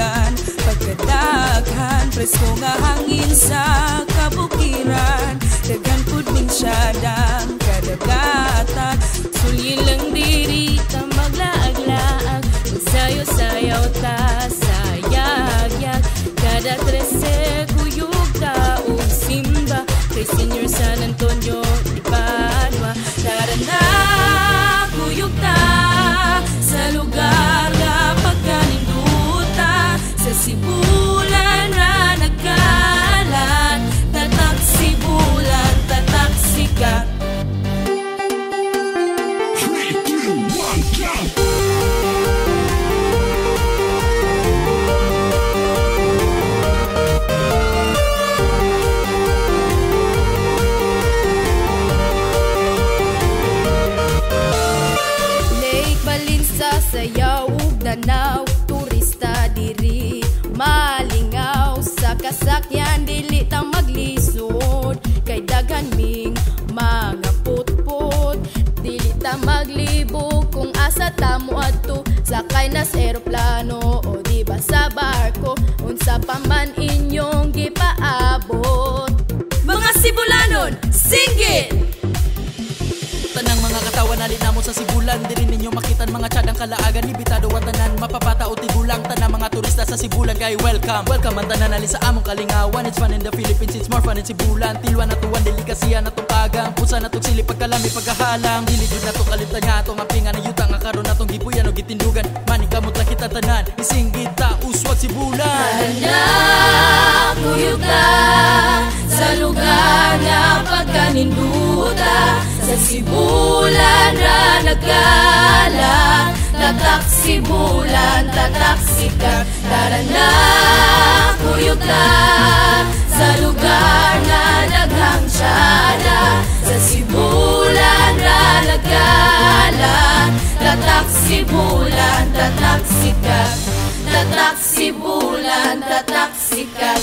sibulan. Pagkadaghan presko nga hangin sa kabukiran, daghan pud ning syadang kadagatan. Sulyi lang diri ta maglaag-laag, sayo-sayaw ta sayag-yag. Kada 13 kuyog ta og simba, kay Senior San Antonio di Padua. Tara na kuyog ta sa lugar nga pagkaninduta, sa sibulan na nagkalat. Tatak sibulan, tatak sikat. Sayaw ug danaw, turista diri malingaw. Sa kasakyan dili ta maglisod, kay daghan ming mga putput. Dili ta maglibog kung asa ta moadto, sakay na sa eroplano o di ba sa barko. Unsa pa man inyong gipaabot, mga Sibulanon, singgit! Tanang mga katawan nalinamon sa sibulan, diri ninyo makitan mga tsadang kalaagan. Libitado at tanan, mapapata o tigulang. Tanang mga turista sa sibulan kay welcome. Welcome ang tanan alin sa among kalingawan. It's fun in the Philippines, it's more fun in sibulan. Tilwan na tuwan, delikasiya na tupagang, pusa na tong sili pagkalami pagkahalang. Dilidod na to kalimtan niya atong apingan na yuta nga karon natong gipuyan o gitindugan. Manikamot lang kita tanan, isinggit ta uswag sibulan. Anak, kuyog ta sa lugar nga pagkaninduta, sa sibulan na nagkalat. Tatak sibulan, tatak sikat. Tara na kuyog ta sa lugar na daghang tiyada, sa sibulan na nagkalat. Tatak sibulan, tatak sikat. Tatak sibulan, tatak sikat.